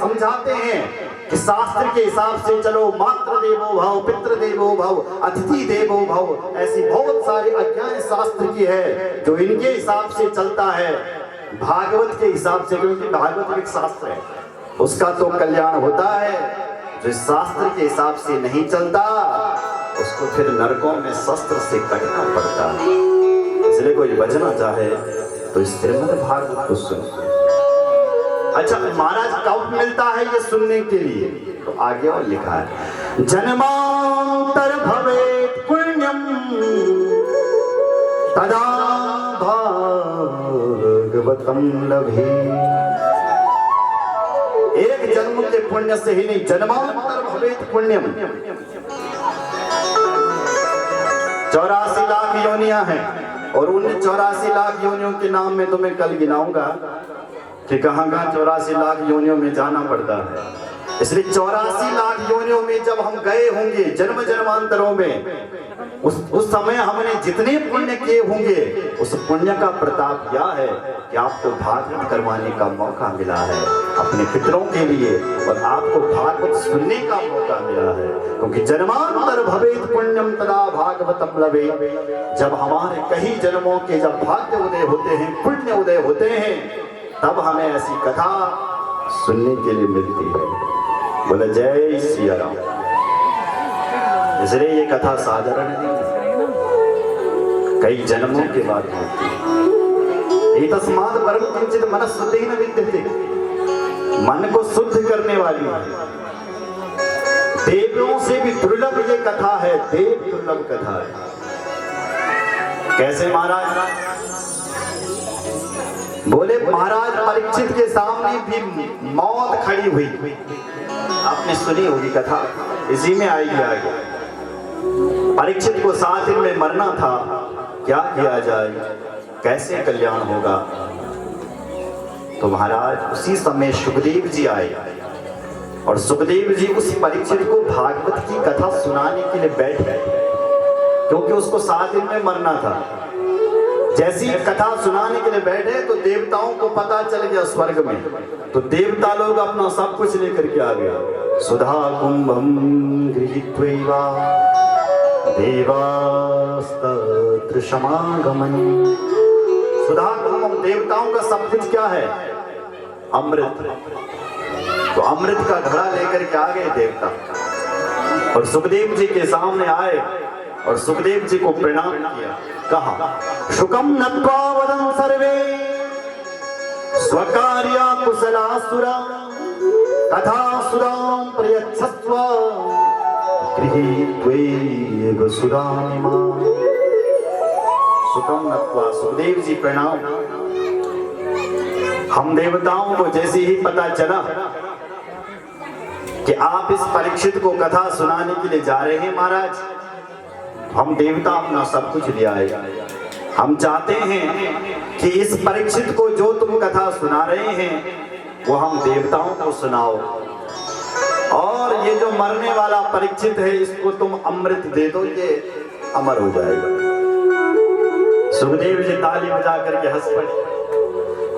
समझाते हैं कि शास्त्र के हिसाब से चलो, मातृ देवो भव, पितृ देवो भव, अतिथि देवो भव, ऐसी बहुत सारी आज्ञाएं शास्त्र की है जो इनके हिसाब से चलता है, भागवत के हिसाब से, क्योंकि भागवत एक शास्त्र है, उसका तो कल्याण होता है। जो शास्त्र के हिसाब से नहीं चलता उसको फिर नरकों में शस्त्र से कटना पड़ता है। इसलिए कोई बचना चाहे तो इस श्रीमद् भागवत को सुनो। अच्छा, महाराज कब मिलता है ये सुनने के लिए? तो आगे और लिखा है, जन्मांतर भवेत् पुण्यम तदा भागवतम लभे। एक जन्म के पुण्य से ही नहीं, जन्मांतर भवेत् पुण्यम। 84 लाख योनियां हैं और उन 84 लाख योनियों के नाम में तुम्हें कल गिनाऊंगा कि कहां कहां 84 लाख योनियों में जाना पड़ता है। इसलिए 84 लाख योनियों में जब हम गए होंगे, जन्म जन्मांतरों में, उस समय हमने जितने पुण्य किए होंगे, उस पुण्य का प्रताप यह है कि आपको भागवत करवाने का मौका मिला है अपने पितरों के लिए, और आपको भागवत सुनने का मौका मिला है। क्योंकि जन्मांतर भवेत् पुण्यम तदा भागवतम लभे। जब हमारे कई जन्मों के जब भाग्य उदय होते हैं, पुण्य उदय होते हैं, तब हमें ऐसी कथा सुनने के लिए मिलती है। बोले जय सिया राम। इसलिए ये कथा साधारण नहीं है, कई जन्मों के बाद होती है। एतस्माद् परम किंचित् मनःशुद्धेन विद्यते। मन को शुद्ध करने वाली है। देवों से भी दुर्लभ ये कथा है, देव दुर्लभ कथा है। कैसे महाराज? बोले महाराज परीक्षित के सामने भी मौत खड़ी हुई। आपने सुनी होगी कथा, इसी में आएगी आगे। परीक्षित को 7 दिन में मरना था, क्या किया जाए, कैसे कल्याण होगा? तो महाराज उसी समय सुखदेव जी आए और सुखदेव जी उस परीक्षित को भागवत की कथा सुनाने के लिए बैठ गए, क्योंकि उसको 7 दिन में मरना था। जैसी कथा सुनाने के लिए बैठे तो देवताओं को पता चल गया स्वर्ग में, तो देवता लोग अपना सब कुछ लेकर के आ गया। सुधा कुंभम गृहीत्वैवा देवास्तत्र समागमन। सुधा कुंभम, देवताओं का सब कुछ क्या है? अमृत। तो अमृत का घड़ा लेकर के आ गए देवता और सुखदेव जी के सामने आए और सुखदेव जी को प्रणाम किया। कहा, शुकम नत्वा वदन् सर्वे स्वकार्या कुशलासुरा कथा सुरां प्रयच्छस्व गृहीत्वैव सुरामिमाम्। शुकम नत्वा, सुखदेव जी प्रणाम। हम देवताओं को जैसे ही पता चला कि आप इस परीक्षित को कथा सुनाने के लिए जा रहे हैं महाराज, हम देवता अपना सब कुछ ले आए। हम चाहते हैं कि इस परीक्षित को जो तुम कथा सुना रहे हैं वो हम देवताओं को सुनाओ, और ये जो मरने वाला परीक्षित है इसको तुम अमृत दे दो, ये अमर हो जाएगा। सुखदेव जी ताली बजा करके हंस पड़े।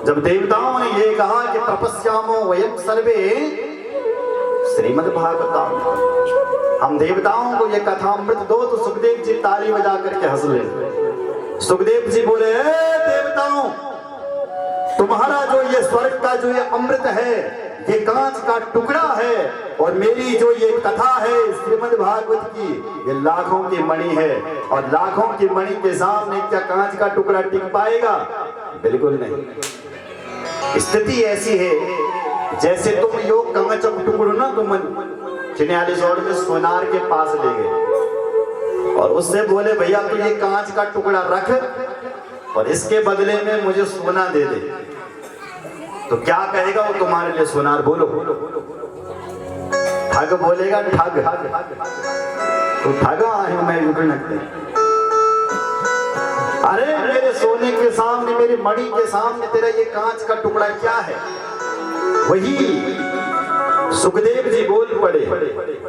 जब देवताओं ने ये कहा कि तपस्यामो वयम सर्वे श्रीमद् भागवतम, हम देवताओं को ये कथा अमृत दो, तो सुखदेव जी ताली बजा करके हंस ले। सुखदेव जी बोले, देवताओं, तुम्हारा जो ये स्वर्ग का जो ये अमृत है, ये कांच का टुकड़ा है, और मेरी जो ये कथा है श्रीमद् भागवत की, ये लाखों की मणि है, और लाखों की मणि के सामने क्या कांच का टुकड़ा टिक पाएगा? बिल्कुल नहीं। स्थिति ऐसी है जैसे तुम योग कांच का टुकड़ा ना तुम चिन्यालीसौड़ में सोनार के पास ले गए और उससे बोले, भैया तू ये कांच का टुकड़ा रख और इसके बदले में मुझे सोना दे दे, तो क्या कहेगा वो तुम्हारे लिए सोनार? बोलो। ठग बोलेगा, ठग। तो ठगा है मैं लगते। अरे मेरे सोने के सामने, मेरी मणि के सामने तेरा ये कांच का टुकड़ा क्या है? वही सुखदेव जी बोल पड़े,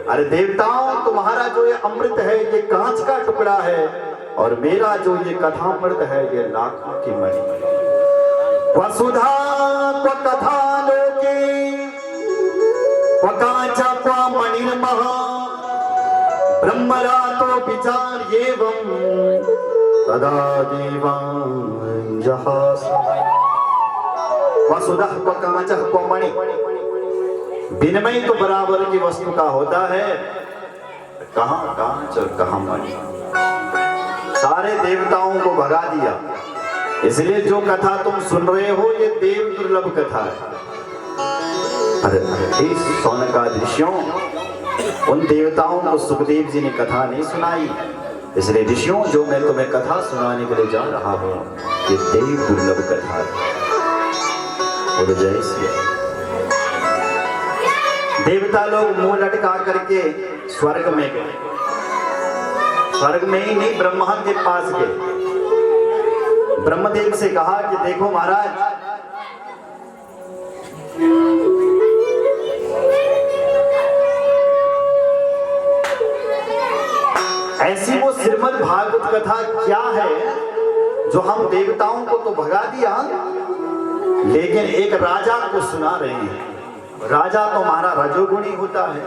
अरे देवताओं, तुम्हारा जो ये अमृत है ये कांच का टुकड़ा है, और मेरा जो ये कथामृत है ये लाखों की मणि। वसुधा कथा लोके वकाचा क्वा मणिर्महा ब्रह्मरातो विचार्येवं तदा देवान् जहास। वसुधा वकाचा क्वा मणि, विनिमय तो बराबर की वस्तु का होता है, कहां कांच और कहां मणि। सारे देवताओं को भगा दिया, इसलिए जो कथा तुम सुन रहे हो ये देव दुर्लभ कथा है। अरे सौनकादिऋषियों, उन देवताओं को सुखदेव जी ने कथा नहीं सुनाई, इसलिए ऋषियों जो मैं तुम्हें कथा सुनाने के लिए जा रहा हूं ये देव दुर्लभ कथा है। और जय श्री देवता लोग मुंह लटका करके स्वर्ग में गए। स्वर्ग में ही नहीं, ब्रह्मा के पास गए। ब्रह्मदेव से कहा कि देखो महाराज, ऐसी वो श्रीमद् भागवत कथा क्या है जो हम देवताओं को तो भगा दिया, लेकिन एक राजा को सुना रहे हैं। राजा तो हमारा रजोगुणी होता है,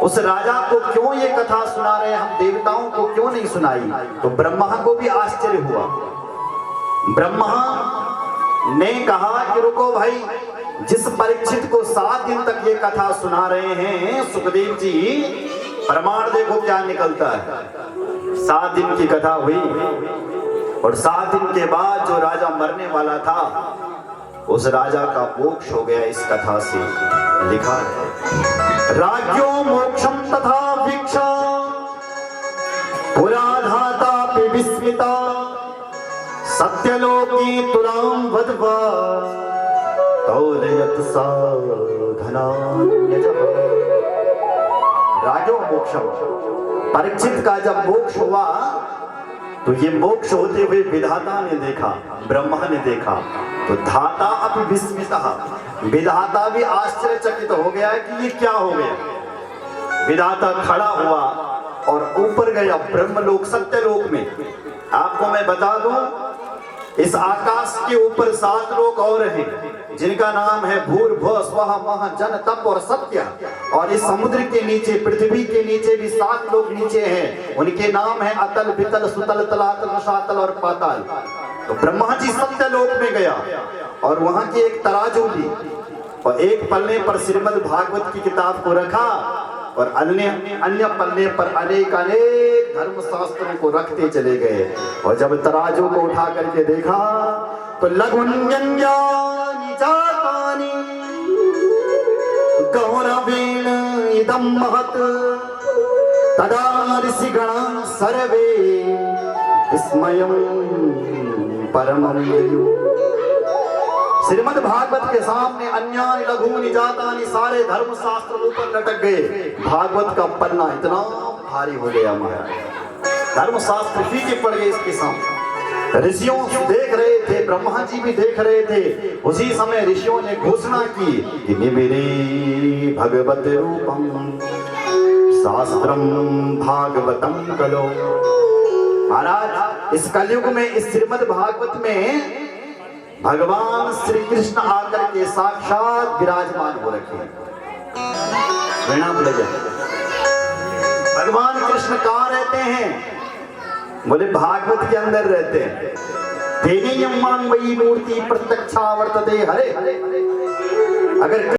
उस राजा को क्यों ये कथा सुना रहे हैं, हम देवताओं को क्यों नहीं सुनाई। तो ब्रह्मा को भी आश्चर्य हुआ। ब्रह्मा ने कहा कि रुको भाई, जिस परीक्षित को 7 दिन तक ये कथा सुना रहे हैं सुखदेव जी, प्रमाण देखो क्या निकलता है। 7 दिन की कथा हुई और 7 दिन के बाद जो राजा मरने वाला था उस राजा का मोक्ष हो गया। इस कथा से लिखा है, राज्यो मोक्षम तथा भिक्षा पुराधाता पे विस्मिता सत्यलोकी तुलाम वधवा तौलयत साधनान्यजः। राजो मोक्षम, परीक्षित का जब मोक्ष हुआ तो ये मोक्ष होते हुए विधाता ने देखा, ब्रह्मा ने देखा, तो धाता अपि विस्मितः, विधाता भी आश्चर्यचकित हो गया कि ये क्या हो गया। विधाता खड़ा हुआ और ऊपर गया ब्रह्मलोक, सत्यलोक में। आपको मैं बता दूं, इस आकाश के ऊपर 7 लोक और हैं जिनका नाम है भूर्भुवः स्वः मह जन तप और सत्य। और इस समुद्र के नीचे, पृथ्वी के नीचे भी 7 लोक नीचे हैं, उनके नाम है अतल, वितल, सुतल, तलातल, रसातल और पाताल। तो ब्रह्मा जी सत्य लोक में गया और वहां की एक तराजू ली और एक पन्ने पर श्रीमद् भागवत की किताब को रखा और अन्य पन्ने पर अनेक अनेक धर्म शास्त्रों को रखते चले गए। और जब तराजू को उठा करके देखा तो लघुन्यन्यानि जातानि गौरवेण इदं महत् तदा ऋषिगणा सर्वे विस्मयं परमं ययुः। श्रीमद् भागवत के सामने अन्यानि लघूनि जातानि सारे धर्म शास्त्र ऊपर लटक गए। भागवत का पन्ना इतना भारी हो गया महाराज, धर्म शास्त्र फीके पड़ गए इसके सामने। ऋषियों देख रहे थे, ब्रह्मा जी भी देख रहे थे। उसी समय ऋषियों ने घोषणा की कि निमिरे भगवत रूपम शास्त्रम भागवतम कलो। महाराज, इस कलयुग में, इस श्रीमद् भागवत में भगवान श्री कृष्ण आकर के साक्षात विराजमान हो रखे हैं। भगवान कृष्ण कहाँ रहते हैं? बोले भागवत के अंदर रहते हैं। तेनेयं मां वही मूर्ति प्रत्यक्षा वर्तते हरे। अगर